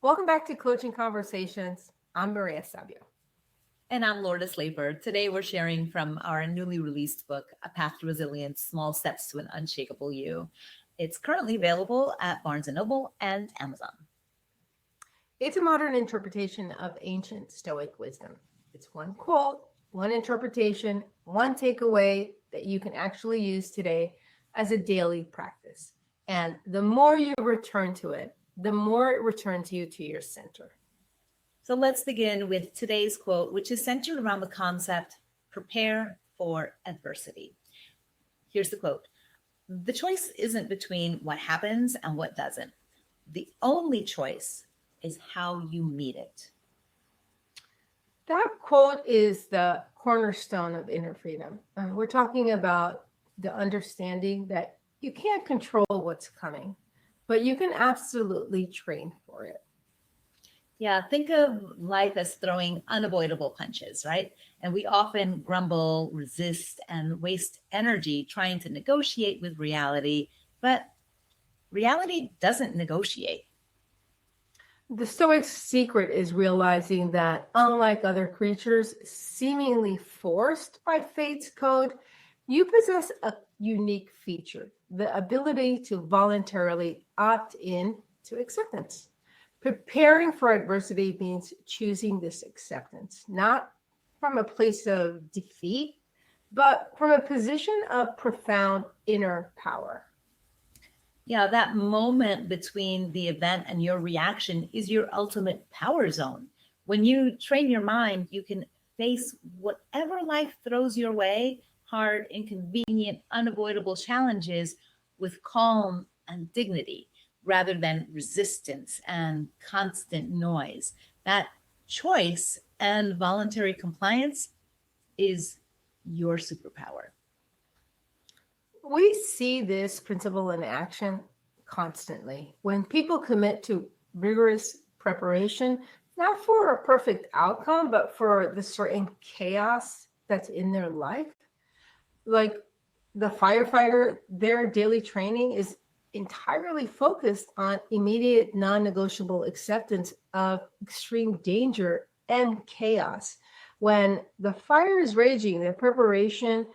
Welcome back to Coaching Conversations. I'm Maria Sabio. And I'm Lourdes Slaver. Today we're sharing from our newly released book, A Path to Resilience, Small Steps to an Unshakable You. It's currently available at Barnes & Noble and Amazon. It's a modern interpretation of ancient Stoic wisdom. It's one quote, one interpretation, one takeaway that you can actually use today as a daily practice. And the more you return to it, the more it returns you to your center. So let's begin with today's quote, which is centered around the concept, prepare for adversity. Here's the quote. The choice isn't between what happens and what doesn't. The only choice is how you meet it. That quote is the cornerstone of inner freedom. We're talking about the understanding that you can't control what's coming, but you can absolutely train for it. Yeah, think of life as throwing unavoidable punches, right? And we often grumble, resist, and waste energy trying to negotiate with reality, but reality doesn't negotiate. The Stoic's secret is realizing that, unlike other creatures seemingly forced by fate's code, you possess a unique feature, the ability to voluntarily opt in to acceptance. Preparing for adversity means choosing this acceptance, not from a place of defeat, but from a position of profound inner power. Yeah, that moment between the event and your reaction is your ultimate power zone. When you train your mind, you can face whatever life throws your way, hard, inconvenient, unavoidable challenges with calm and dignity rather than resistance and constant noise. That choice and voluntary compliance is your superpower. We see this principle in action constantly. When people commit to rigorous preparation, not for a perfect outcome, but for the certain chaos that's in their life, like the firefighter, their daily training is entirely focused on immediate non-negotiable acceptance of extreme danger and chaos. When the fire is raging, the preparation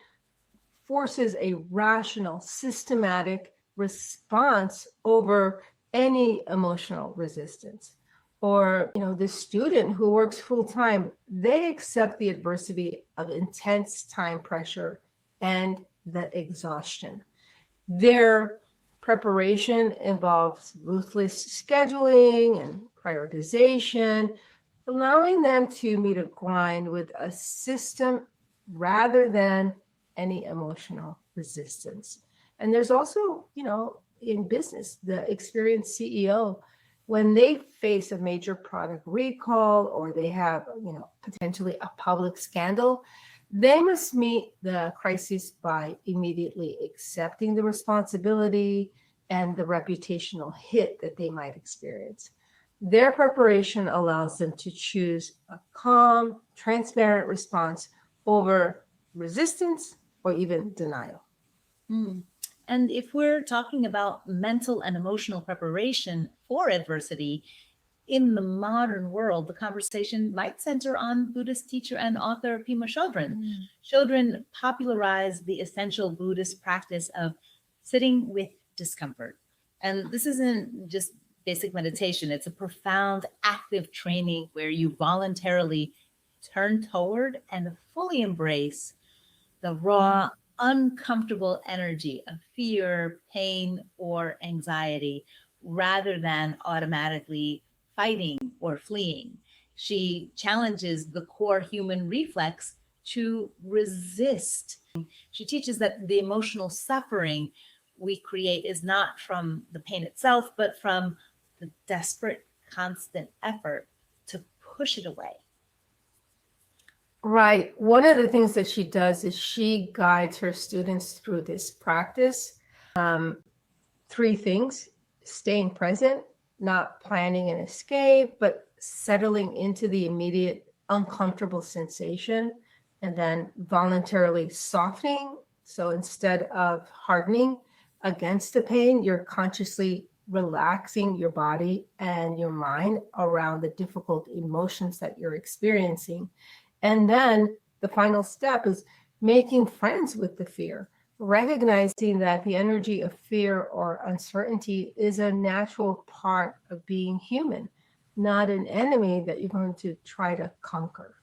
forces a rational, systematic response over any emotional resistance. Or, the student who works full time, they accept the adversity of intense time pressure and the exhaustion. Their preparation involves ruthless scheduling and prioritization, allowing them to meet a grind with a system rather than any emotional resistance. And there's also, in business, the experienced CEO, when they face a major product recall or they have, potentially a public scandal, they must meet the crisis by immediately accepting the responsibility and the reputational hit that they might experience. Their preparation allows them to choose a calm, transparent response over resistance or even denial. And if we're talking about mental and emotional preparation for adversity, in the modern world, the conversation might center on Buddhist teacher and author Pema Chodron. Chodron popularized the essential Buddhist practice of sitting with discomfort. And this isn't just basic meditation. It's a profound active training where you voluntarily turn toward and fully embrace the raw, uncomfortable energy of fear, pain, or anxiety, rather than automatically fighting or fleeing. She challenges the core human reflex to resist. She teaches that the emotional suffering we create is not from the pain itself, but from the desperate, constant effort to push it away. Right. One of the things that she does is she guides her students through this practice. Three things: staying present, not planning an escape, but settling into the immediate uncomfortable sensation, and then voluntarily softening. So instead of hardening against the pain, you're consciously relaxing your body and your mind around the difficult emotions that you're experiencing. And then the final step is making friends with the fear, recognizing that the energy of fear or uncertainty is a natural part of being human, not an enemy that you're going to try to conquer.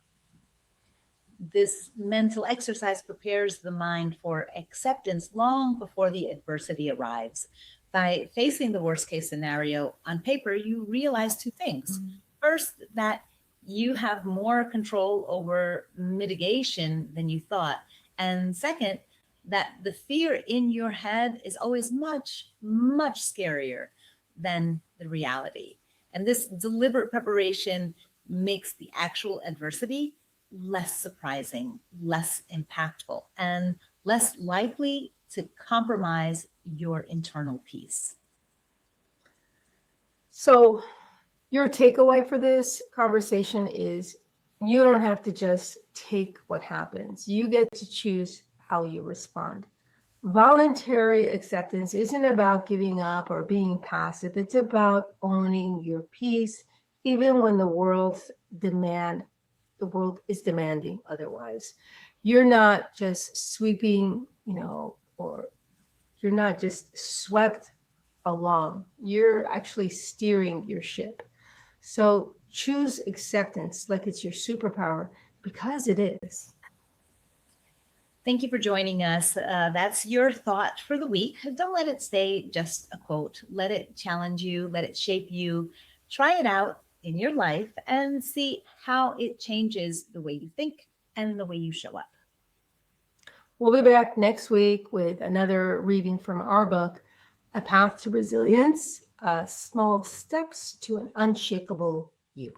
This mental exercise prepares the mind for acceptance long before the adversity arrives. By facing the worst case scenario on paper, you realize two things. First, that you have more control over mitigation than you thought. And second, that the fear in your head is always much, much scarier than the reality. And this deliberate preparation makes the actual adversity less surprising, less impactful, and less likely to compromise your internal peace. So, your takeaway for this conversation is you don't have to just take what happens, you get to choose how you respond. Voluntary acceptance isn't about giving up or being passive, it's about owning your peace, even when the world is demanding otherwise. You're not just sweeping, or you're not just swept along. You're actually steering your ship. So choose acceptance like it's your superpower, because it is. Thank you for joining us. That's your thought for the week. Don't let it stay just a quote. Let it challenge you, let it shape you. Try it out in your life and see how it changes the way you think and the way you show up. We'll be back next week with another reading from our book, A Path to Resilience, Small Steps to an Unshakable You.